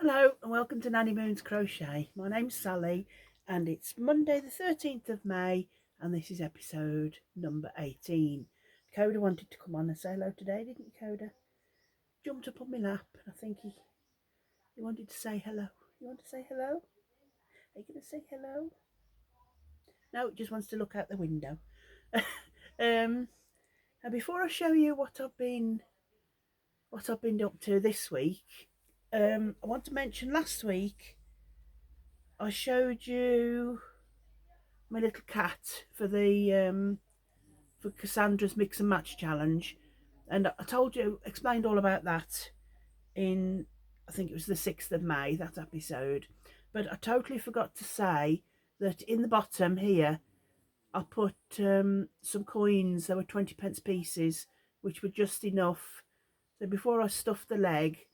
Hello and welcome to Nanny Moon's Crochet. My name's Sally and it's Monday the 13th of May and this is episode number 18. Coda wanted to come on and say hello today, didn't you, Coda? Jumped up on my lap and I think he wanted to say hello. You want to say hello? Are you going to say hello? No, it just wants to look out the window. And before I show you what I've been up to this week, I want to mention last week I showed you my little cat for Cassandra's mix and match challenge, and I explained all about that in, I think it was the 6th of May, that episode. But I totally forgot to say that in the bottom here I put some coins. There were 20p pieces, which were just enough. So before I stuffed the leg,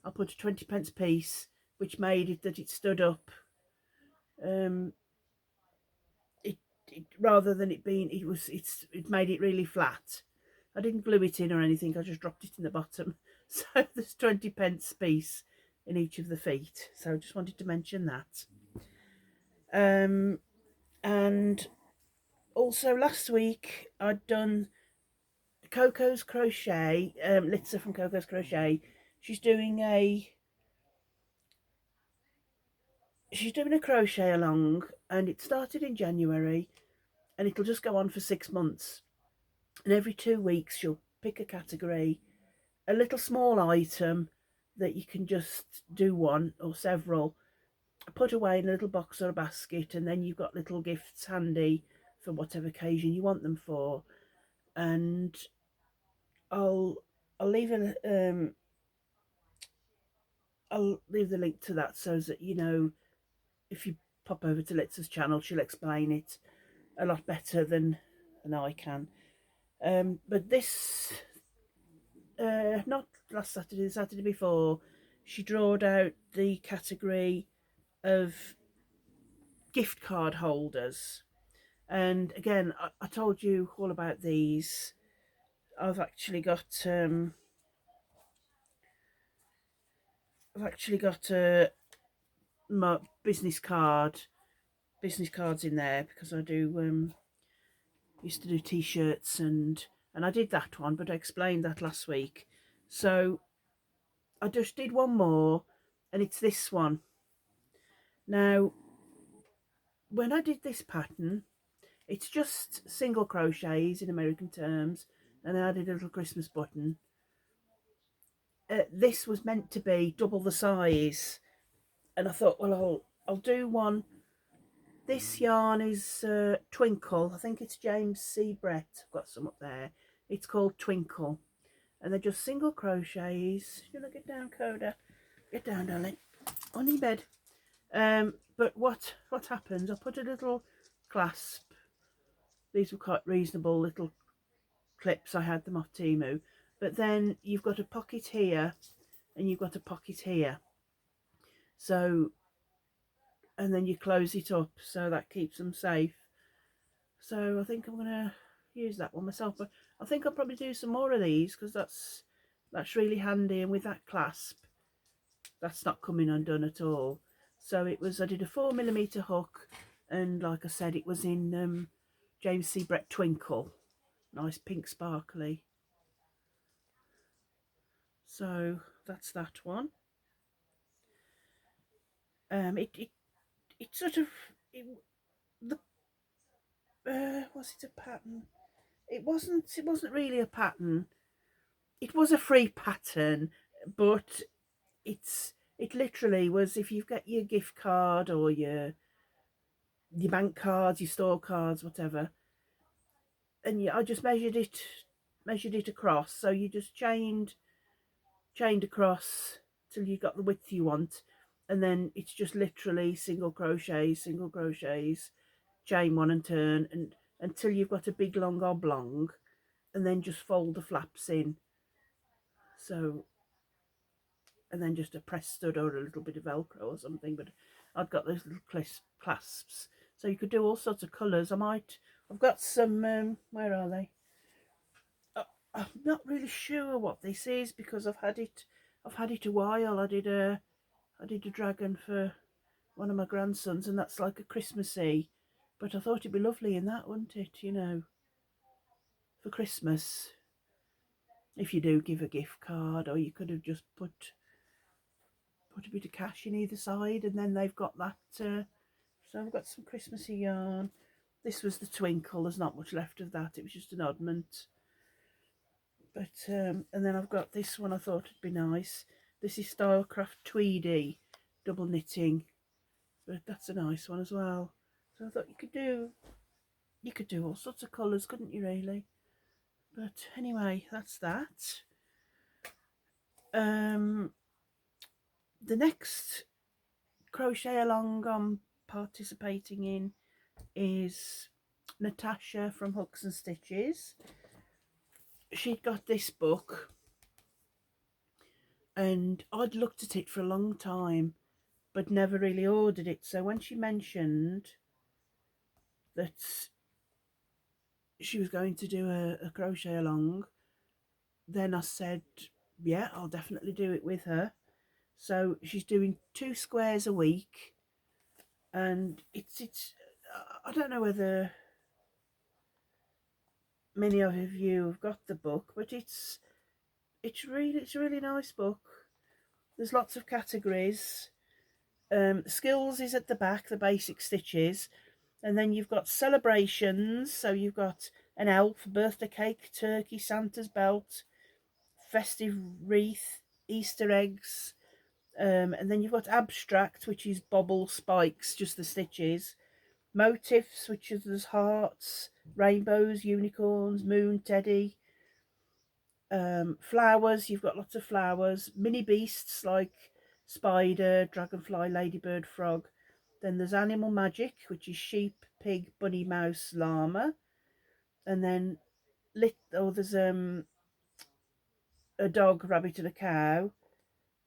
I put a 20p piece, which made it that it stood up. Um, Rather than it being, it made it really flat. I didn't glue it in or anything, I just dropped it in the bottom. So there's 20p piece in each of the feet, so I just wanted to mention that. And also last week I'd done Coco's Crochet, Litza from Coco's Crochet. She's doing a crochet along, and it started in January and it'll just go on for 6 months. And every 2 weeks she'll pick a category, a little small item that you can just do one or several, put away in a little box or a basket, and then you've got little gifts handy for whatever occasion you want them for. And I'll I'll leave I'll leave the link to that so that you know, if you pop over to Litza's channel, she'll explain it a lot better than I can. But this not last Saturday, the Saturday before, she drawed out the category of gift card holders. And again, I told you all about these. I've actually got my business cards in there, because I do used to do t-shirts, and I did that one, but I explained that last week. So I just did one more, and it's this one. Now, when I did this pattern, it's just single crochets in American terms, and I added a little Christmas button. This was meant to be double the size, and I thought, well, I'll do one. This yarn is Twinkle. I think it's James C. Brett. I've got some up there. It's called Twinkle, and they're just single crochets. You want to get down, Coda? Get down, darling, on your bed. But what happens? I put a little clasp. These were quite reasonable little clips. I had them off Temu. But then you've got a pocket here and you've got a pocket here. So, and then you close it up, so that keeps them safe. So I think I'm going to use that one myself. But I think I'll probably do some more of these, because that's really handy. And with that clasp, that's not coming undone at all. So it was, I did a 4mm hook, and like I said, it was in James C. Brett Twinkle. Nice pink sparkly. So that's that one. It sort of, the was it a pattern? It wasn't really a pattern. It was a free pattern, but it literally was, if you've got your gift card or your bank cards, your store cards, whatever, and I just measured it across. So you just chained across till you got the width you want, and then it's just literally single crochets, chain one and turn, and until you've got a big long oblong, and then just fold the flaps in. So, and then just a press stud or a little bit of Velcro or something. But I've got those little clasps, so you could do all sorts of colours. I've got some, where are they? I'm not really sure what this is, because I've had it a while. I did a I did a dragon for one of my grandsons, and that's like a Christmassy. But I thought it'd be lovely in that, wouldn't it? You know, for Christmas. If you do give a gift card, or you could have just put a bit of cash in either side, and then they've got that. So I've got some Christmassy yarn. This was the twinkle. There's not much left of that. It was just an oddment. But and then I've got this one. I thought it'd be nice. This is Stylecraft Tweedy double knitting, but that's a nice one as well. So I thought you could do all sorts of colours, couldn't you? Really. But anyway, that's that. The next crochet along I'm participating in is Natasha from Hooks and Stitches. She'd got this book, and I'd looked at it for a long time but never really ordered it. So when she mentioned that she was going to do a crochet along, then I said, yeah, I'll definitely do it with her. So she's doing 2 squares a week, and it's I don't know whether many of you have got the book, but it's a really nice book. There's lots of categories. Skills is at the back, the basic stitches, and then you've got celebrations. So you've got an elf, birthday cake, turkey, Santa's belt, festive wreath, Easter eggs, and then you've got abstract, which is bobble spikes, just the stitches, motifs, which is there's hearts, rainbows, unicorns, moon, teddy, flowers, you've got lots of flowers, mini beasts like spider, dragonfly, ladybird, frog. Then there's animal magic, which is sheep, pig, bunny, mouse, llama. And then there's a dog, rabbit, and a cow.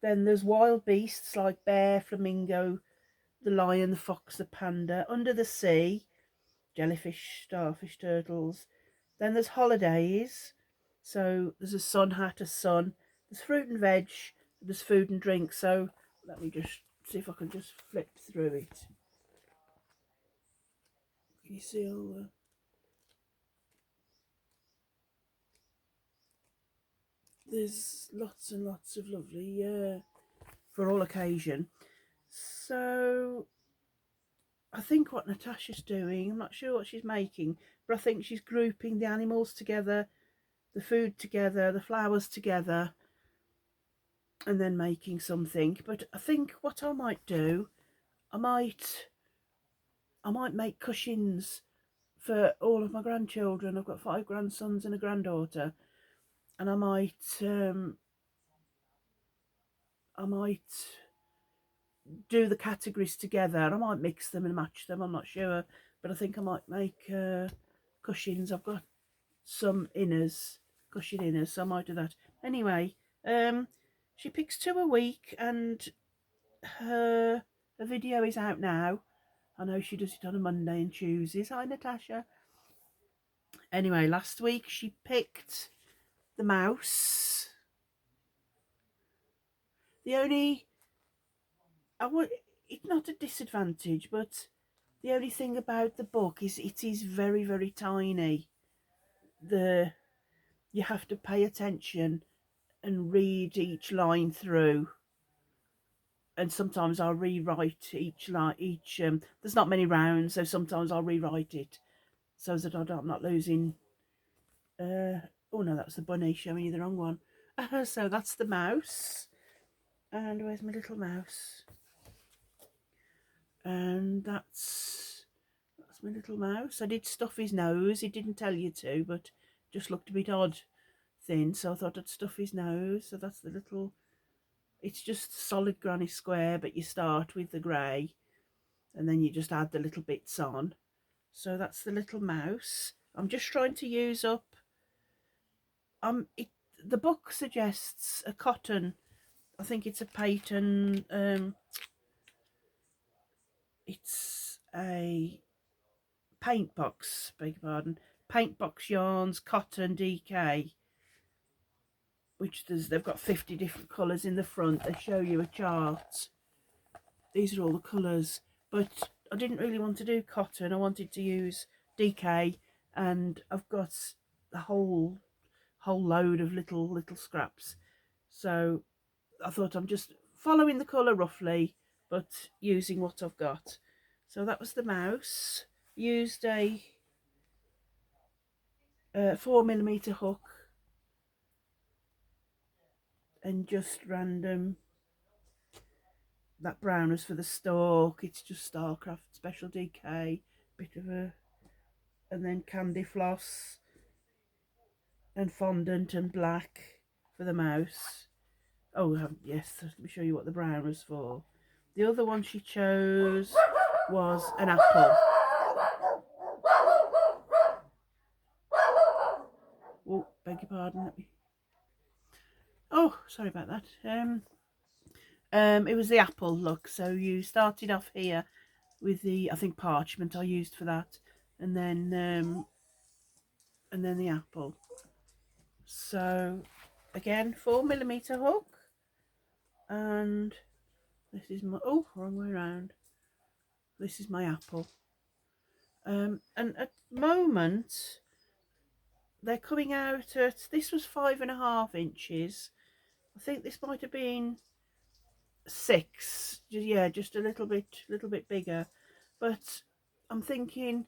Then there's wild beasts like bear, flamingo, the lion, the fox, the panda. Under the sea, jellyfish, starfish, turtles. Then there's holidays. So there's a sun hat, a sun. There's fruit and veg. There's food and drink. So let me just see if I can just flip through it. Can you see all the... There's lots and lots of lovely, for all occasion. So I think what Natasha's doing, I'm not sure what she's making, but I think she's grouping the animals together, the food together, the flowers together, and then making something. But I think what I might do, I might make cushions for all of my grandchildren. I've got 5 grandsons and a granddaughter, and I might do the categories together. I might mix them and match them, I'm not sure, but I think I might make cushions. I've got some inners, cushion inners, so I might do that. Anyway, she picks 2 a week, and her video is out now. I know she does it on a Monday and Tuesdays. Hi, Natasha. Anyway, last week she picked the mouse. The only, it's not a disadvantage, but the only thing about the book is it is very, very tiny. You have to pay attention and read each line through. And sometimes I'll rewrite each line. There's not many rounds, so sometimes I'll rewrite it so that I'm not losing. Oh no, that's the bunny showing you the wrong one. So that's the mouse. And where's my little mouse? And that's my little mouse. I did stuff his nose. He didn't tell you to, but just looked a bit odd thin, so I thought I'd stuff his nose. So that's the little, it's just solid granny square, but you start with the grey and then you just add the little bits on. So that's the little mouse. I'm just trying to use up, the book suggests a cotton, I think it's a Peyton, it's a paint box, beg your pardon, paint box yarns, cotton DK, which they've got 50 different colours in the front. They show you a chart. these are all the colours, but I didn't really want to do cotton. I wanted to use DK, and I've got the whole load of little scraps. So I thought I'm just following the colour roughly, but using what I've got. So that was the mouse. Used a 4mm hook and just random. That brown was for the stalk. It's just Starcraft Special DK, bit of a, and then candy floss and fondant and black for the mouse. Oh yes, let me show you what the brown was for. The other one she chose was an apple. Oh, beg your pardon. Let me. Oh, sorry about that. It was the apple look. So you started off here with the, I think, parchment I used for that, and then the apple. So again, 4mm hook, and this is my, oh, wrong way around. This is my apple. And at the moment they're coming out at, this was 5.5 inches. I think this might have been 6. Yeah, just a little bit bigger, but I'm thinking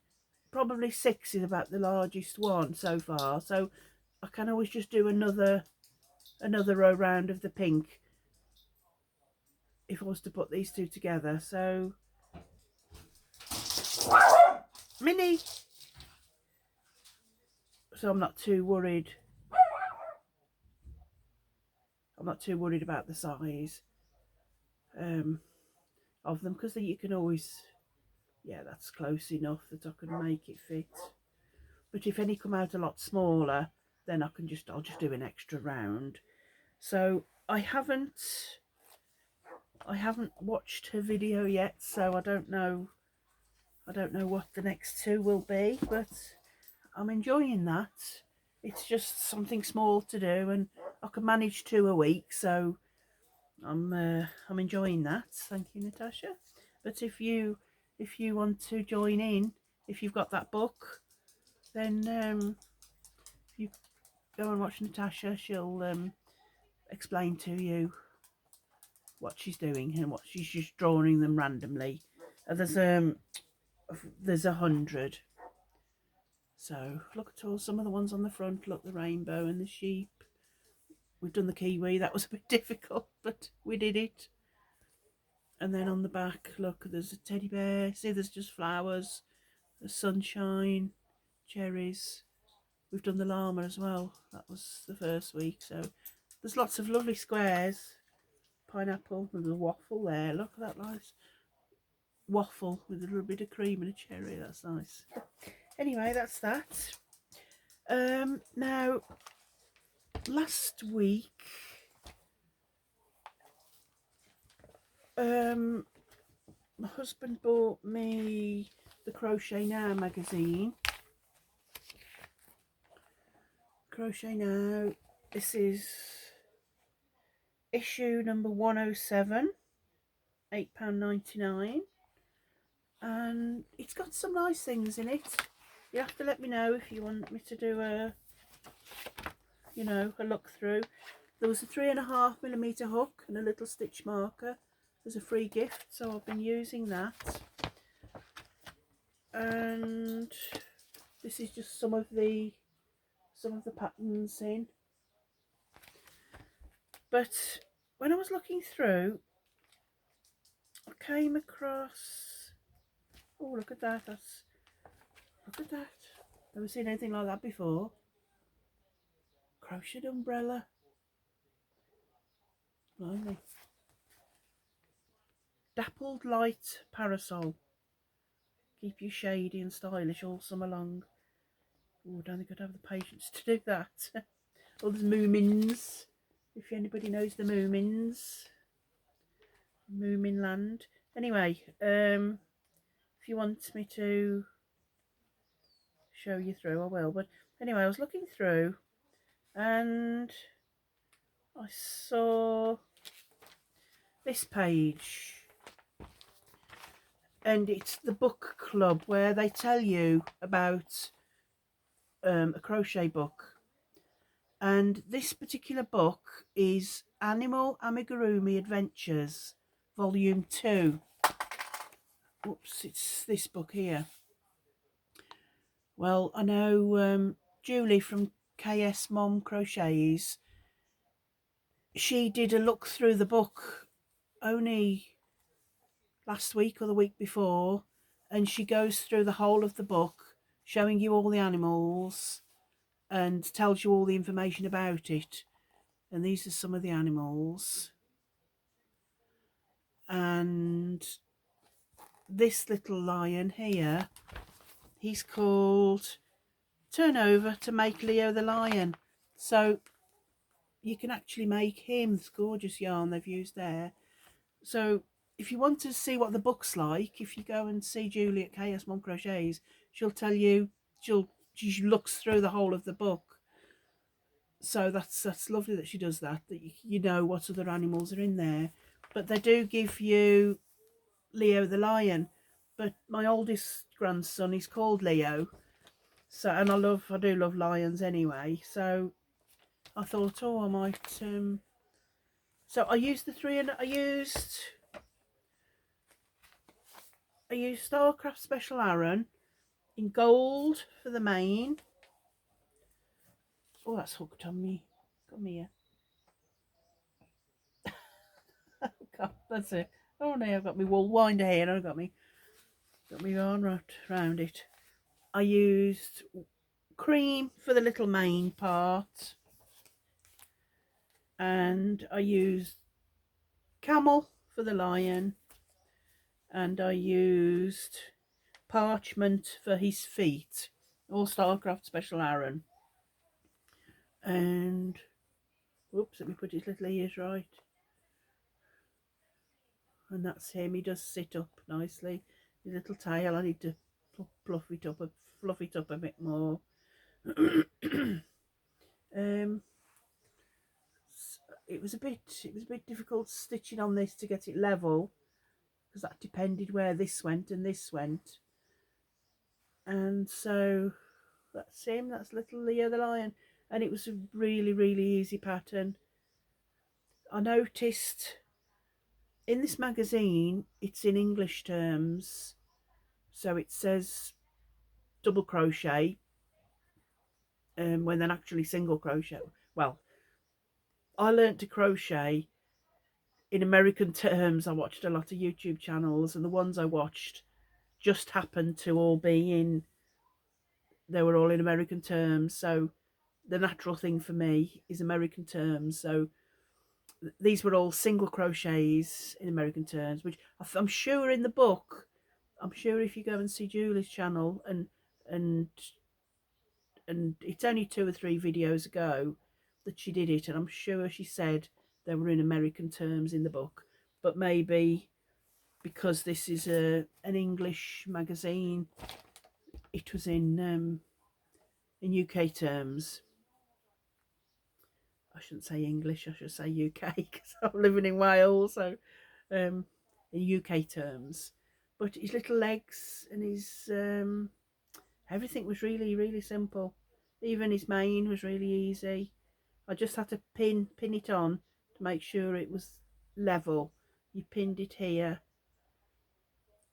probably 6 is about the largest one so far. So I can always just do another row round of the pink if I was to put these two together. So Minnie. So I'm not too worried. I'm not too worried about the size of them, because you can always, yeah, that's close enough that I can make it fit. But if any come out a lot smaller, then I'll just do an extra round. So I haven't watched her video yet, so I don't know what the next two will be, but I'm enjoying that. It's just something small to do, and I can manage 2 a week, so I'm enjoying that. Thank you, Natasha. But if you want to join in, if you've got that book, then you go and watch Natasha. She'll explain to you what she's doing and what she's just drawing them randomly. There's 100. So look at all some of the ones on the front. Look, the rainbow and the sheep. We've done the kiwi. That was a bit difficult, but we did it. And then on the back, look, there's a teddy bear. See, there's just flowers, the sunshine, cherries. We've done the llama as well. That was the first week. So there's lots of lovely squares. Pineapple with a waffle there. Look at that nice waffle with a little bit of cream and a cherry. That's nice. Anyway, that's that. Now, last week, my husband bought me the Crochet Now magazine. Crochet Now, this is issue number 107, £8.99, and it's got some nice things in it. You have to let me know if you want me to do a look through. There was a 3.5mm hook and a little stitch marker as a free gift, so I've been using that. And this is just some of the patterns in. But when I was looking through, I came across, oh, look at that, look at that. Never seen anything like that before. Crocheted umbrella. Blimey. Dappled light parasol. Keep you shady and stylish all summer long. Oh, I don't think I'd have the patience to do that. Oh, there's Moomins. If anybody knows the Moomins. Moomin Land. Anyway, if you want me to show you through, I will. But anyway, I was looking through and I saw this page. and it's the book club where they tell you about a crochet book. And this particular book is Animal Amigurumi Adventures, Volume 2. Oops, it's this book here. Well, I know Julie from KS Mom Crochets, she did a look through the book only last week or the week before, and she goes through the whole of the book, showing you all the animals and tells you all the information about it. And these are some of the animals. And this little lion here, he's called Turn Over to Make Leo the Lion. So you can actually make him. This gorgeous yarn they've used there. So if you want to see what the book's like, if you go and see Julie at KS Mom Crochets, she'll tell you, she looks through the whole of the book. So that's lovely that she does that, that you know what other animals are in there. But they do give you Leo the lion. But my oldest grandson is called Leo. So, and I do love lions anyway. So I thought, oh, I might. So I used I used Starcraft Special Aran in gold for the mane. Oh, that's hooked on me. Come here. Oh, God, that's it. Oh no, I've got my wool winder here and I've got me yarn wrapped around it. I used cream for the little mane part, and I used camel for the lion, and I used parchment for his feet, all Starcraft Special Aran. And oops, let me put his little ears right. And that's him. He does sit up nicely. His little tail, I need to fluff it up a bit more. It was a bit difficult stitching on this to get it level, because that depended where this went and this went. And so that's him. That's little Leo the lion, and it was a really easy pattern. I noticed in this magazine it's in English terms, so it says double crochet when they're actually single crochet. Well, I learnt to crochet in American terms. I watched a lot of YouTube channels, and the ones I watched just happened to all be in, they were all in American terms. So the natural thing for me is American terms. So these were all single crochets in American terms, which I'm sure in the book, I'm sure if you go and see Julie's channel, and it's only 2 or 3 videos ago that she did it, and I'm sure she said they were in American terms in the book. But maybe because this is an English magazine, it was in UK terms. I shouldn't say English, I should say UK, because I'm living in Wales, so in UK terms. But his little legs and his everything was really simple. Even his mane was really easy. I just had to pin it on to make sure it was level. You pinned it here,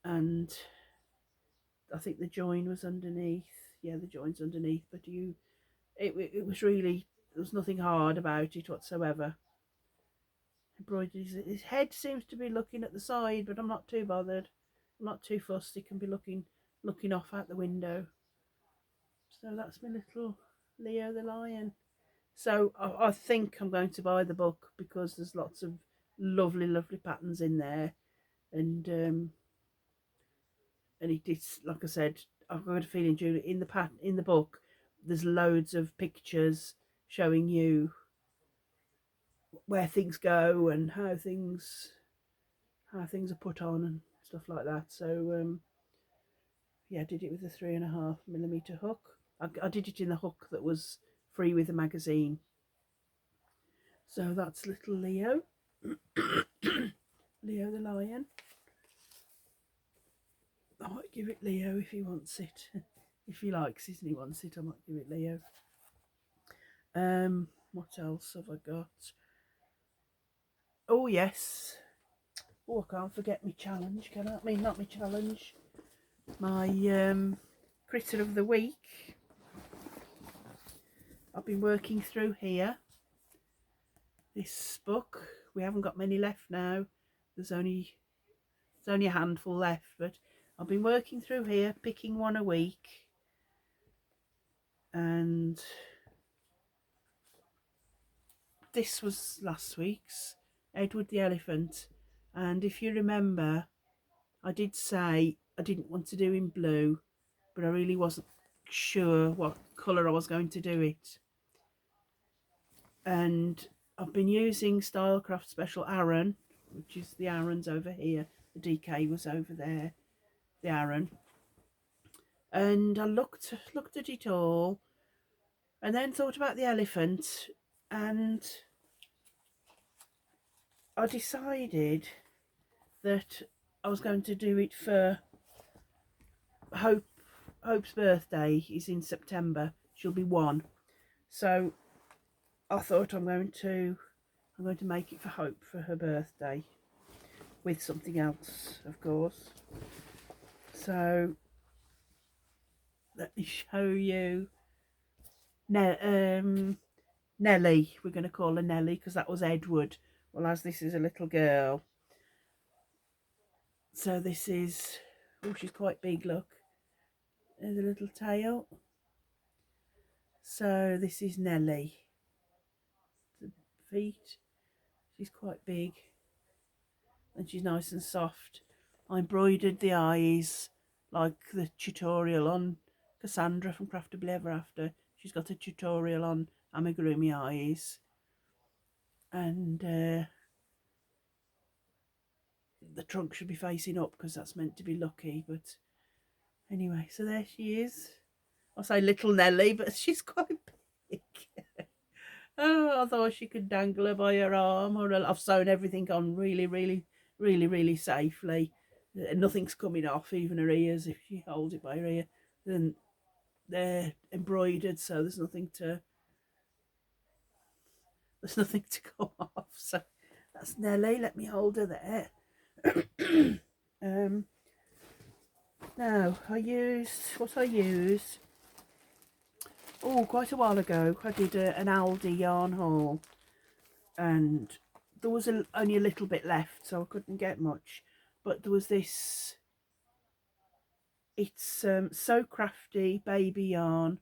and I think the join was underneath. Yeah, the join's underneath. But it was really, there was nothing hard about it whatsoever. Embroidery. His head seems to be looking at the side, but I'm not too bothered. I'm not too fussed. He can be looking off out the window. So that's my little Leo the lion. So I think I'm going to buy the book, because there's lots of lovely patterns in there, and it's like I said, I've got a feeling, Julie, in the book, there's loads of pictures showing you where things go and how things are put on and stuff like that. So yeah, I did it with a 3.5mm hook. I did it in the hook that was free with the magazine. So that's little Leo. Leo the lion. I might give it Leo if he wants it. If he likes it and he wants it, I might give it Leo. What else have I got? Oh yes. Oh, I can't forget my challenge, can I? I mean, not my challenge. My critter of the week. I've been working through here. This book. We haven't got many left now. There's only a handful left, but I've been working through here, picking one a week. And this was last week's, Edward the Elephant. And if you remember, I did say I didn't want to do in blue, but I really wasn't sure what colour I was going to do it. And I've been using Stylecraft Special Aran, which is the Aran's over here. The DK was over there, the Aran. And I looked at it all, and then thought about the elephant, and I decided that I was going to do it for Hope's birthday is in September. She'll be 1. So I thought I'm going to make it for Hope for her birthday with something else, of course. So let me show you Nelly. We're going to call her Nelly because that was Edward. Well, as this is a little girl. So this is, oh, she's quite big, look. There's a little tail. So this is Nelly. The feet, she's quite big. And she's nice and soft. I embroidered the eyes like the tutorial on Cassandra from Craftably Ever After. She's got a tutorial on amigurumi eyes. And the trunk should be facing up because that's meant to be lucky, but anyway, so there she is. I say little Nelly, but she's quite big. Oh, I thought she could dangle her by her arm, or I've sewn everything on really safely. Nothing's coming off, even her ears. If she holds it by her ear, then they're embroidered, so there's nothing to come off. So that's Nelly. Let me hold her there. Now I used quite a while ago. I did an Aldi yarn haul, and there was only a little bit left, so I couldn't get much. But there was this. It's So Crafty baby yarn,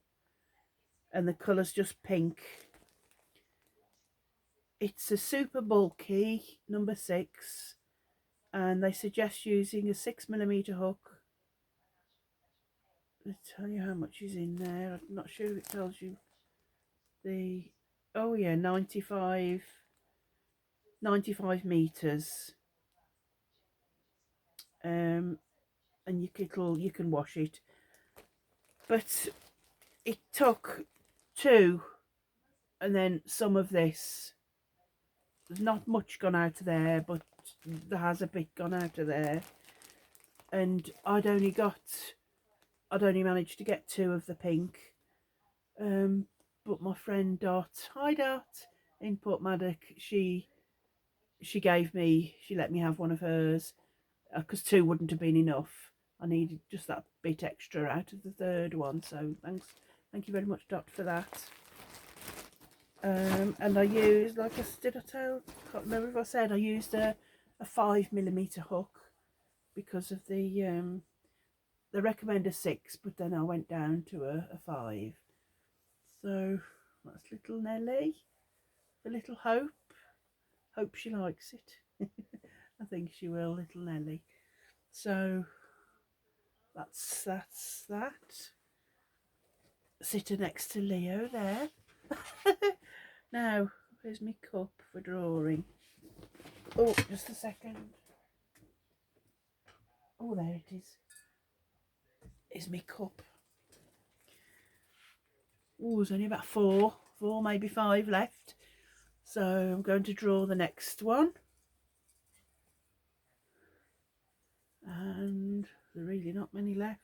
and the colour's just pink. It's a super bulky number 6, and they suggest using a 6mm hook. Let's tell you how much is in there. I'm not sure if it tells you the, oh yeah, 95 meters. And you can wash it, but it took 2, and then some of this. There's not much gone out of there, but there has a bit gone out of there, and I'd only managed to get 2 of the pink. But my friend Dot, hi Dot, in Port Maddock, she let me have one of hers, because 2 wouldn't have been enough. I needed just that bit extra out of the 3rd one, so thank you very much, Dot, for that. And I used, I can't remember if I said, I used a 5mm hook because of the they recommend a 6, but then I went down to a 5. So that's little Nelly, the little Hope. Hope she likes it. I think she will, little Nelly. So that's that. Sit her next to Leo there. Now, where's my cup for drawing? Oh, just a second. Oh, there it is. Is my cup. Oh, there's only about 4, maybe 5 left. So I'm going to draw the next one. And There's really not many left.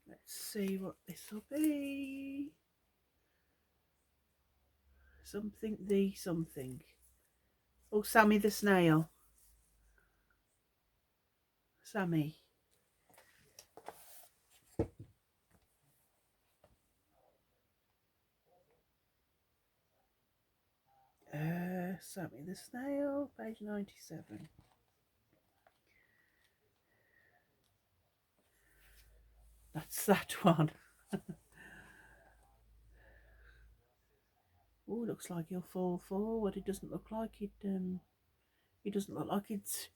Let's see what this will be. Something the something. Oh, Sammy the snail. Sammy. Sammy the snail, page 97. That's that one. Oh, looks like he'll fall forward. It doesn't look like it. It doesn't look like it's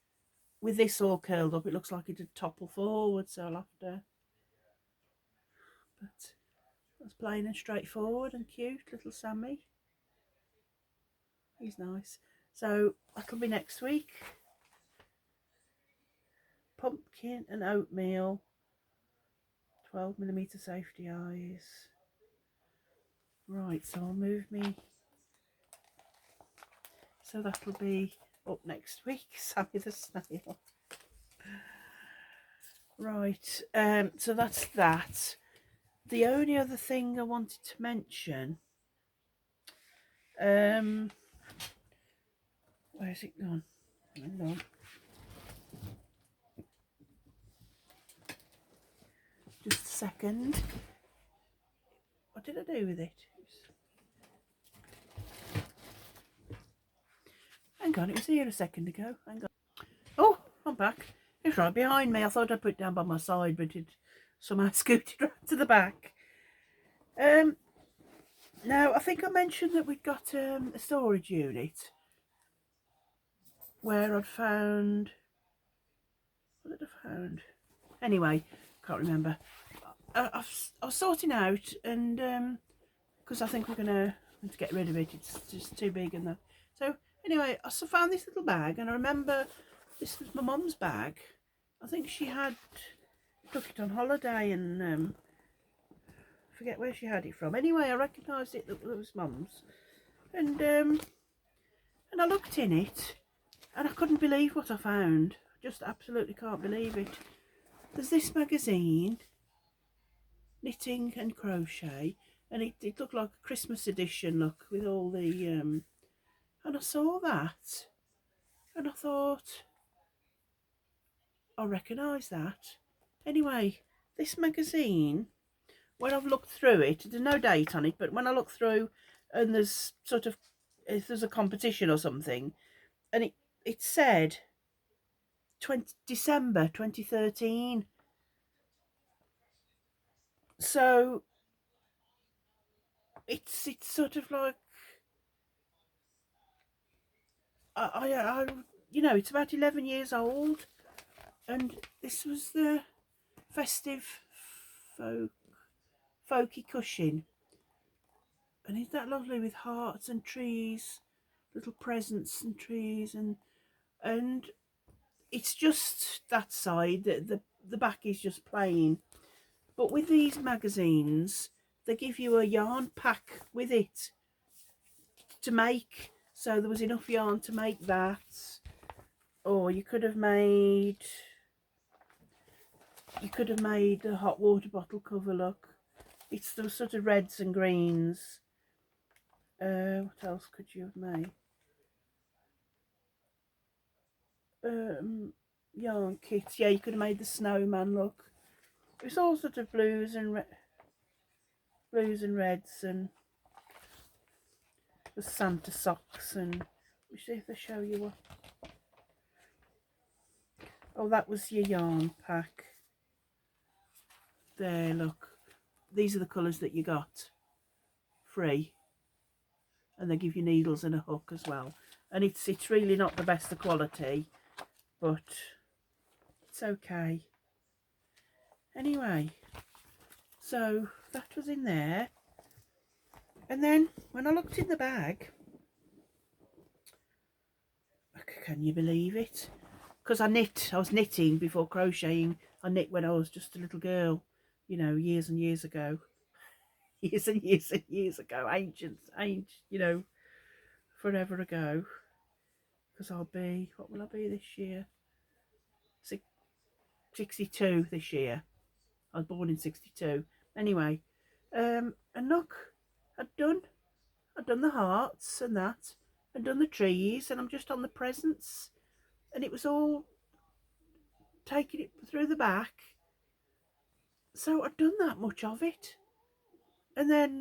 with this all curled up. It looks like it'd topple forward. So I'll have to. But that's plain and straightforward and cute, little Sammy. He's nice. So that'll be next week. Pumpkin and oatmeal. 12mm safety eyes. Right, so I'll move me. So that'll be up next week, Sammy the snail. Right, so that's that. The only other thing I wanted to mention, where's it gone? Hang on. Just a second. What did I do with it? Hang on, it was here a second ago. Hang on. Oh, I'm back. It's right behind me. I thought I'd put it down by my side, but it somehow scooted right to the back. Now, I think I mentioned that we'd got a storage unit where I'd found... What did I found? Anyway, can't remember. I was sorting out, and because I think we're going to get rid of it. It's just too big and that. So anyway, I found this little bag, and I remember this was my mum's bag. I think she had took it on holiday, and forget where she had it from. Anyway, I recognised it that it was mum's, and I looked in it, and I couldn't believe what I found. Just absolutely can't believe it. There's this magazine, Knitting and Crochet, and it looked like a Christmas edition, look, with all the and I saw that, and I thought, I recognise that. Anyway, this magazine, when I've looked through it, there's no date on it, but when I look through and there's sort of, if there's a competition or something, and it said December 2013. So it's sort of like, I you know, it's about 11 years old, and this was the festive folky cushion, and isn't that lovely, with hearts and trees, little presents and trees, and it's just that side. The back is just plain, but with these magazines they give you a yarn pack with it to make, so there was enough yarn to make that, or you could have made a hot water bottle cover, look. It's the sort of reds and greens. What else could you have made? Yarn kits. Yeah, you could have made the snowman, look. It's all sort of blues and reds, and the Santa socks, and let me see if I show you what. Oh, that was your yarn pack. There, look. These are the colours that you got free, and they give you needles and a hook as well. And it's really not the best of quality, but it's okay. Anyway, so that was in there, and then when I looked in the bag, can you believe it? Because I was knitting before crocheting. I knit when I was just a little girl, you know, years and years ago. Years and years and years ago, ancient, you know, forever ago. Because I'll be, what will I be this year? 62 this year. I was born in 62. Anyway, and look, I'd done the hearts and that, and done the trees, and I'm just on the presents, and it was all taking it through the back. So I'd done that much of it, and then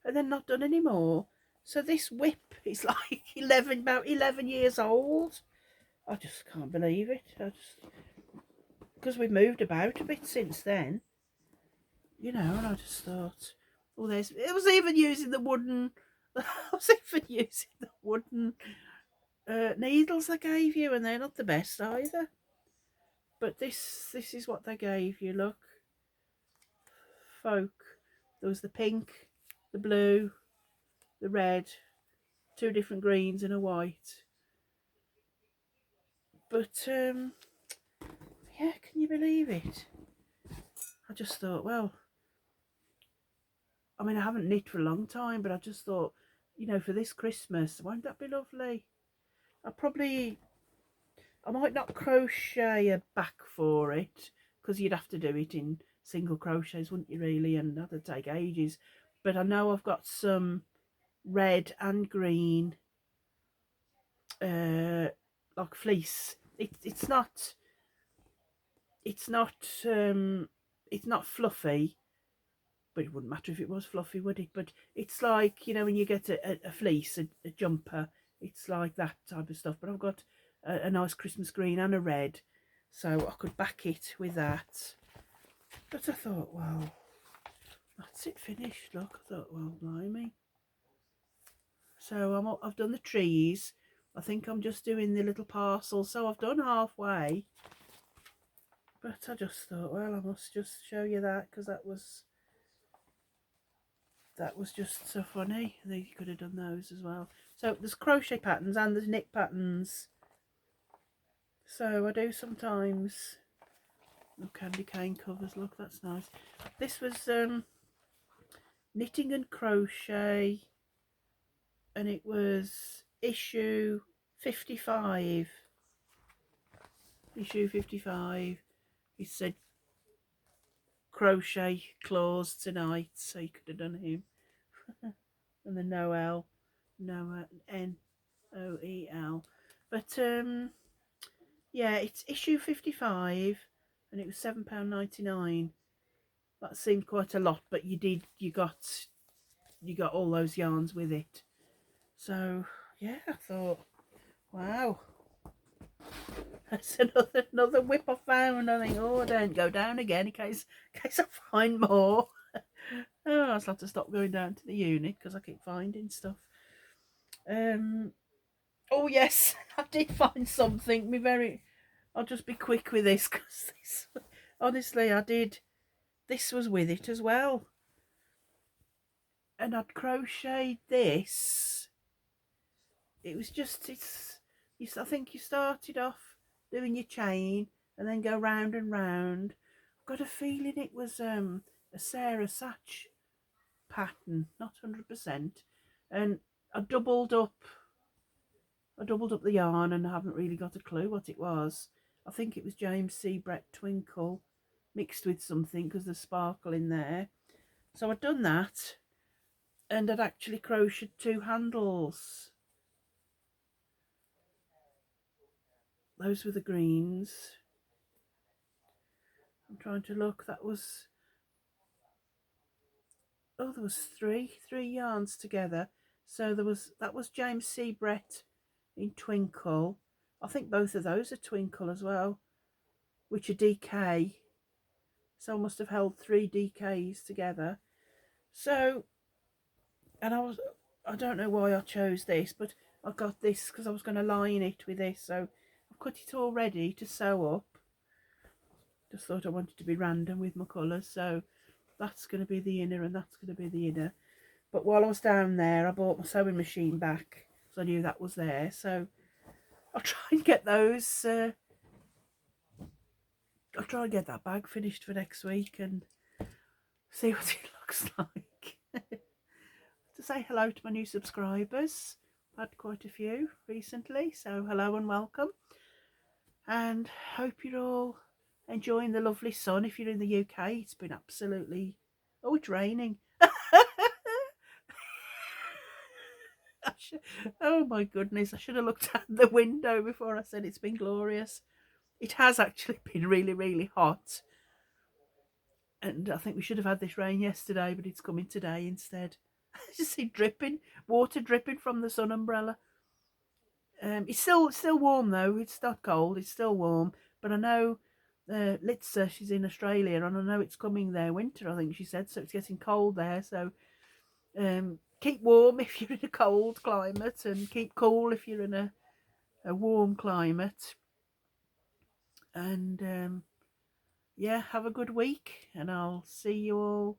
not done any more. So this whip is like 11, about 11 years old. I just can't believe it. Because we've moved about a bit since then, you know, and I just thought, oh, it was even using the wooden, I was even using the wooden needles I gave you, and they're not the best either. But this is what they gave you, look. Folk. There was the pink, the blue, the red, 2 different greens and a white. But, yeah, can you believe it? I just thought, well, I mean, I haven't knit for a long time, but I just thought, you know, for this Christmas, won't that be lovely? I might not crochet a back for it, because you'd have to do it in single crochets, wouldn't you, really? And that'd take ages. But I know I've got some red and green, like fleece. It's not fluffy, but it wouldn't matter if it was fluffy, would it? But it's like, you know, when you get a fleece, a jumper, it's like that type of stuff. But I've got a nice Christmas green and a red, so I could back it with that. But I thought, well, that's it finished. Look, I thought, well, blimey. So I've done the trees. I think I'm just doing the little parcel, so I've done halfway. But I just thought, well, I must just show you that, because that was just so funny. I think you could have done those as well. So there's crochet patterns and there's knit patterns. So I do sometimes. Look, candy cane covers. Look, that's nice. This was knitting and crochet, and it was issue 55. Issue 55. He said crochet claws tonight, so you could have done him. And the Noel, Noel. But yeah, it's issue 55, and it was £7.99. That seemed quite a lot, but you got all those yarns with it. So yeah, I thought, wow, that's another whip I found. I think, oh, don't go down again in case I find more. Oh, I'll have to stop going down to the unit because I keep finding stuff. Oh yes, I did find something. I'll just be quick with this, because honestly, I did. This was with it as well, and I'd crocheted this. It was just I think you started off doing your chain and then go round and round. I've got a feeling it was a Sarah Satch pattern, not 100%, and I doubled up the yarn, and I haven't really got a clue what it was. I think it was James C. Brett Twinkle mixed with something, because there's sparkle in there. So I'd done that, and I'd actually crocheted 2 handles. Those were the greens. I'm trying to look. That was, oh, there was three yarns together. So that was James C. Brett in Twinkle. I think both of those are Twinkle as well, which are DK. So I must have held 3 DKs together. So, and I don't know why I chose this, but I got this because I was going to line it with this. So I've cut it all ready to sew up. Just thought I wanted to be random with my colours. So that's going to be the inner, and that's going to be the inner. But while I was down there, I bought my sewing machine back, so I knew that was there. So I'll try and get those. I'll try and get that bag finished for next week and see what it looks like. To say hello to my new subscribers. I've had quite a few recently, so hello and welcome. and hope you're all enjoying the lovely sun. If you're in the UK, it's been absolutely, oh, it's raining. Oh my goodness, I should have looked out the window before I said it's been glorious. It has actually been really, really hot. And I think we should have had this rain yesterday, but it's coming today instead. I just see dripping, water dripping from the sun umbrella. It's still warm though. It's not cold. It's still warm. But I know Litza, she's in Australia, and I know it's coming there winter. I think she said so. It's getting cold there. So keep warm if you're in a cold climate, and keep cool if you're in a warm climate. And yeah, have a good week, and I'll see you all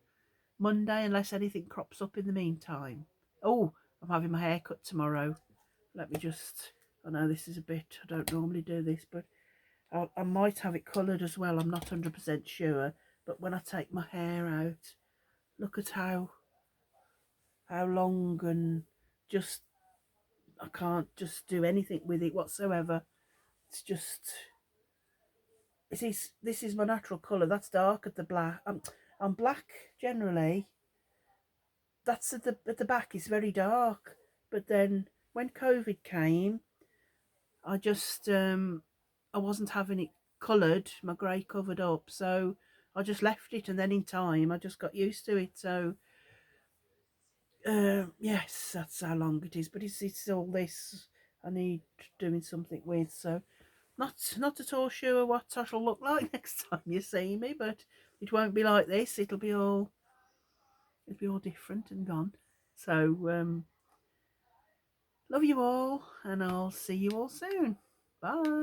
Monday unless anything crops up in the meantime. Oh, I'm having my hair cut tomorrow. Let me just, I know this is a bit, I don't normally do this, but I might have it coloured as well. I'm not 100% sure. But when I take my hair out, look at how long, and just, I can't just do anything with it whatsoever. It's just, this is my natural colour. That's dark at the black. I'm black generally. That's at the back is very dark. But then when COVID came, I just I wasn't having it coloured, my grey covered up, so I just left it, and then in time I just got used to it. So yes, that's how long it is. But it's all this I need doing something with. So not at all sure what I shall look like next time you see me, but it won't be like this. It'll be all different and gone. So love you all, and I'll see you all soon. Bye.